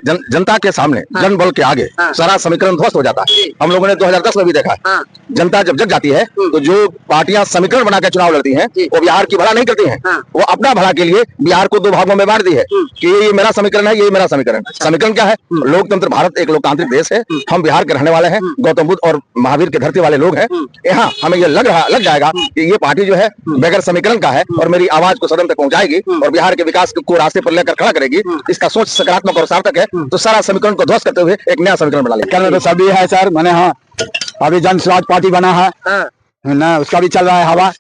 जनता के सामने जन बल के आगे सारा समीकरण ध्वस्त हो जाता है। हम लोगों ने 2010 में भी देखा है, जनता जब जग जाती है तो जो पार्टियां समीकरण बना के चुनाव लड़ती हैं वो बिहार की भला नहीं करती हैं। वो अपना भला के लिए बिहार को दो भागों में बांट दी है कि ये मेरा समीकरण है, ये मेरा समीकरण। समीकरण क्या है? लोकतंत्र, भारत एक लोकतांत्रिक देश है, हम बिहार के रहने वाले हैं, गौतम बुद्ध और महावीर के धरती वाले लोग हैं। यहाँ हमें ये लग जाएगा कि ये पार्टी जो है बगैर समीकरण का है और मेरी आवाज को सदन तक पहुंचाएगी और बिहार के विकास को रास्ते पर लेकर खड़ा करेगी। इसका सोच सकारात्मक और सार्थक है तो सारा समीकरण को ध्वस्त करते हुए एक नया समीकरण बना लेंगे। तो सभी है सर, मैंने हाँ अभी जन स्वराज पार्टी बना है ना, उसका भी चल रहा है हवा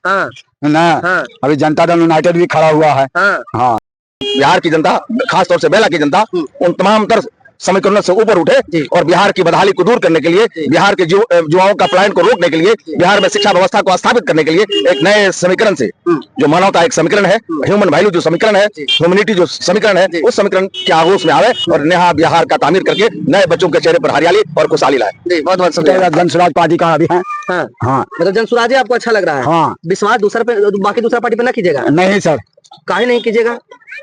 ना। अभी जनता दल यूनाइटेड भी खड़ा हुआ है। हाँ, बिहार की जनता, खासतौर से बेला की जनता उन तमाम तरह समीकरणों से ऊपर उठे और बिहार की बदहाली को दूर करने के लिए, बिहार के युवाओं का पलायन को रोकने के लिए, बिहार में शिक्षा व्यवस्था को स्थापित करने के लिए एक नए समीकरण से, जो मानवता एक समीकरण है, ह्यूमन वैल्यू जो समीकरण है, ह्यूमैनिटी जो समीकरण है, उस समीकरण के आगोश में आवे और नया बिहार का तामीर करके नए बच्चों के चेहरे पर हरियाली और खुशहाली लाए। बहुत बहुत शुक्रिया। जन स्वराज पार्टी का अभी है। हाँ, मतलब जन स्वराज आपको अच्छा लग रहा है। हाँ, विश्वास बाकी दूसरा पार्टी पे ना कीजिएगा? नहीं सर। काहे नहीं कीजिएगा?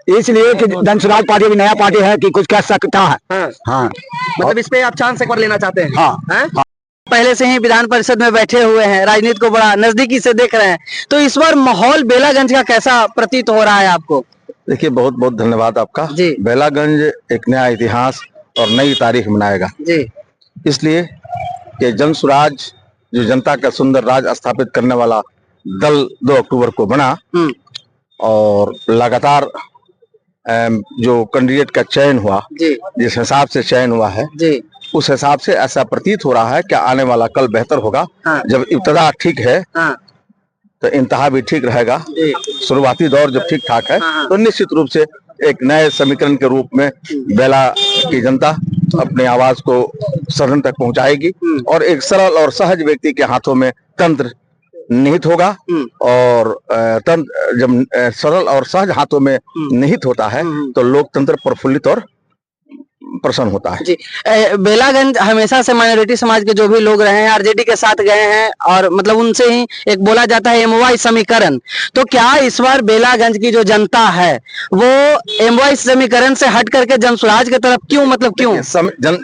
इसलिए कि जन स्वराज पार्टी भी नया पार्टी है कि कुछ कर सकता है। हाँ, मतलब इस पे आप चांस एक बार लेना चाहते हैं? हाँ। पहले से ही विधान परिषद में बैठे हुए हैं, राजनीति को बड़ा नजदीकी से देख रहे हैं, तो इस बार माहौल बेलागंज का कैसा प्रतीत हो रहा है आपको? देखिए, बहुत बहुत धन्यवाद आपका जी। बेलागंज एक नया इतिहास और नई तारीख बनाएगा जी। इसलिए कि जन स्वराज जो जनता का सुंदर राज स्थापित करने वाला दल 2 अक्टूबर को बना और लगातार जो कैंडिडेट का चयन हुआ, जिस हिसाब से चयन हुआ है जी, उस हिसाब से ऐसा प्रतीत हो रहा है कि आने वाला कल बेहतर होगा। जब इब्तदा ठीक है तो इंतहा भी ठीक रहेगा। शुरुआती दौर जब ठीक ठाक है तो निश्चित रूप से एक नए समीकरण के रूप में बेला की जनता अपनी आवाज को सदन तक पहुंचाएगी और एक सरल और सहज व्यक्ति के हाथों में तंत्र निहित होगा। और तंत्र जब सरल और सहज हाथों में निहित होता है तो लोकतंत्र प्रफुल्लित और प्रसन्न होता है जी। बेलागंज हमेशा से माइनॉरिटी समाज के जो भी लोग रहे हैं आरजेडी के साथ गए हैं और मतलब उनसे ही एक बोला जाता है एमवाई समीकरण। तो क्या इस बार बेलागंज की जो जनता है वो एमवाई समीकरण से हट करके जन स्वराज की तरफ क्यों, मतलब क्यों?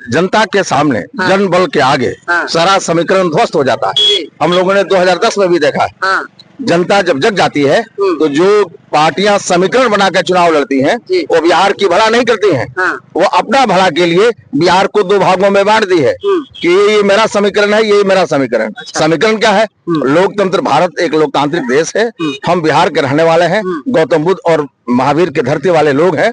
जनता के सामने जन बल के आगे सारा समीकरण ध्वस्त हो जाता है। हम लोगों ने 2010 में भी देखा है, जनता जब जग जाती है तो जो पार्टियां समीकरण बना कर चुनाव लड़ती हैं वो बिहार की भला नहीं करती हैं। वो अपना भला के लिए बिहार को 2 भागों में बांट दी है कि ये मेरा समीकरण है, ये मेरा समीकरण। समीकरण क्या है? लोकतंत्र, भारत एक लोकतांत्रिक देश है, हम बिहार के रहने वाले हैं, गौतम बुद्ध और महावीर के धरती वाले लोग हैं।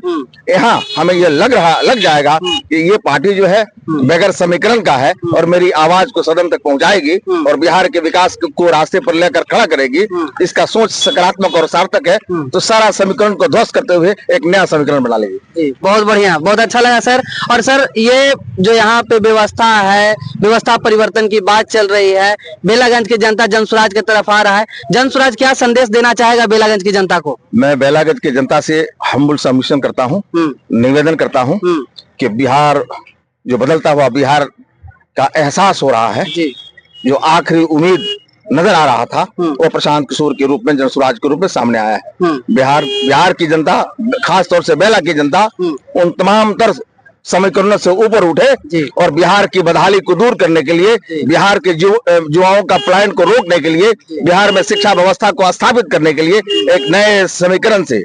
यहाँ हमें ये लग जाएगा कि ये पार्टी जो है बगैर समीकरण का है और मेरी आवाज को सदन तक पहुंचाएगी और बिहार के विकास को रास्ते पर लेकर खड़ा करेगी। इसका सोच सकारात्मक और सार्थक है तो सारा समीकरण को ध्वस्त करते हुए एक नया समीकरण बना लेगी। बहुत बढ़िया, बहुत अच्छा लगा सर। और सर, ये जो यहाँ पे व्यवस्था है, व्यवस्था परिवर्तन की बात चल रही है, बेलागंज की जनता जन स्वराज की तरफ आ रहा है, जन स्वराज क्या संदेश देना चाहेगा बेलागंज की जनता को? मैं बेलागंज की जनता से हम्बल सबमिशन करता हूँ, निवेदन करता हूँ कि बिहार जो बदलता हुआ बिहार का एहसास हो रहा है, जो आखिरी उम्मीद नजर आ रहा था वो प्रशांत किशोर के रूप में, जन स्वराज के रूप में सामने आया है। बिहार की जनता, खासतौर से बेला की जनता उन तमाम तरह समीकरणों से ऊपर उठे और बिहार की बदहाली को दूर करने के लिए, बिहार के युवाओं का पलायन को रोकने के लिए, बिहार में शिक्षा व्यवस्था को स्थापित करने के लिए एक नए समीकरण से,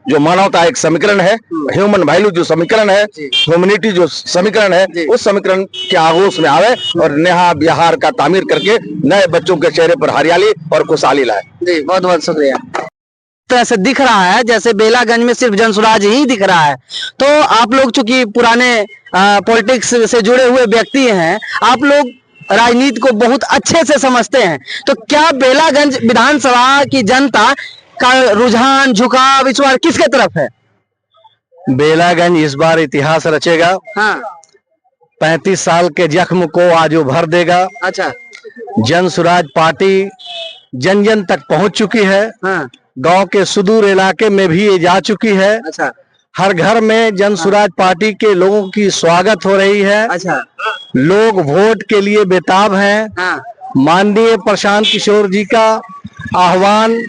जो मानवता एक समीकरण है, ह्यूमन वैल्यू जो समीकरण है, ह्यूमैनिटी जो समीकरण है, उस समीकरण के आगोश में आवे और नया बिहार का तामीर करके नए बच्चों के चेहरे पर हरियाली और खुशहाली लाए। जी, बहुत बहुत शुक्रिया। ऐसे दिख रहा है जैसे बेलागंज में सिर्फ जन स्वराज ही दिख रहा है। तो आप लोग चूंकि पुराने पॉलिटिक्स से जुड़े हुए व्यक्ति हैं, आप लोग राजनीति को बहुत अच्छे से समझते हैं, तो क्या बेलागंज विधानसभा की जनता का रुझान, झुकाव इस बार किसके तरफ है? बेलागंज इस बार इतिहास रचेगा। 35 साल के जख्म को आज वो भर देगा। अच्छा। जन स्वराज पार्टी जन जन तक पहुंच चुकी है। गांव के सुदूर इलाके में भी ये जा चुकी है। अच्छा। हर घर में जन स्वराज पार्टी के लोगों की स्वागत हो रही है। अच्छा। लोग वोट के लिए बेताब हैं। माननीय प्रशांत किशोर जी का आह्वान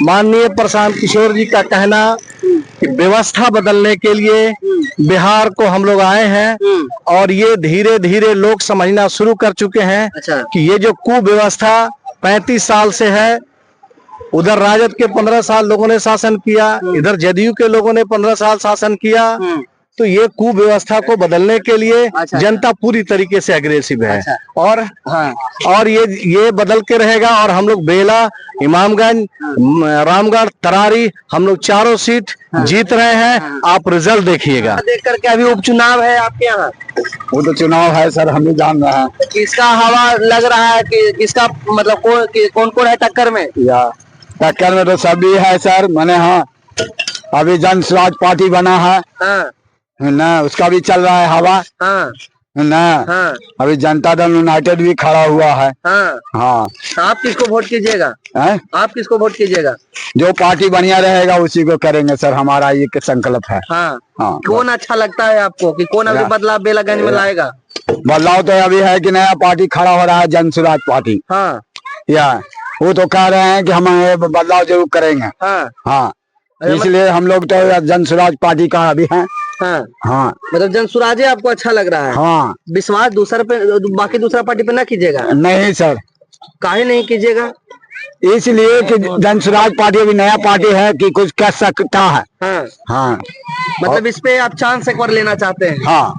माननीय प्रशांत किशोर जी का कहना कि व्यवस्था बदलने के लिए बिहार को हम लोग आए हैं और ये धीरे धीरे लोग समझना शुरू कर चुके हैं कि ये जो कुव्यवस्था 35 साल से है, उधर राजद के 15 साल लोगों ने शासन किया, इधर जदयू के लोगों ने 15 साल शासन किया, तो ये कुव्यवस्था को बदलने के लिए जनता पूरी तरीके से अग्रेसिव है। और ये बदल के रहेगा और हम लोग बेला, इमामगंज, रामगढ़, तरारी, हम लोग चारों सीट जीत रहे हैं। आप रिजल्ट देखिएगा। देख करके अभी उपचुनाव है आपके यहाँ? वो तो चुनाव है सर, हम भी जान रहे हैं। किसका हवा लग रहा है कि किसका मतलब कौन कौन है टक्कर में? या टक्कर में तो सभी है सर। मैंने हाँ अभी जन स्वराज पार्टी बना है ना, उसका भी चल रहा है हवा ना। अभी जनता दल यूनाइटेड भी खड़ा हुआ है। हाँ। आप किसको वोट कीजिएगा? आप किसको वोट कीजिएगा? जो पार्टी बढ़िया रहेगा उसी को करेंगे सर, हमारा ये संकल्प है। हाँ। कौन अच्छा लगता है आपको कि कौन अभी बदलाव बेलागंज में लाएगा? बदलाव तो अभी है कि नया पार्टी खड़ा हो रहा है, जन स्वराज पार्टी। या वो तो कह रहे हैं कि हम बदलाव जरूर करेंगे। हाँ, इसलिए हम लोग तो जन स्वराज पार्टी का अभी है। हाँ, मतलब जन स्वराज आपको अच्छा लग रहा है? हाँ। विश्वास बाकी दूसरा पार्टी पे ना कीजिएगा? नहीं सर। काहे नहीं कीजिएगा? इसलिए कि जन स्वराज पार्टी अभी नया पार्टी है कि कुछ कर सकता है। हाँ। मतलब इस पे आप चांस एक बार लेना चाहते हैं? हाँ।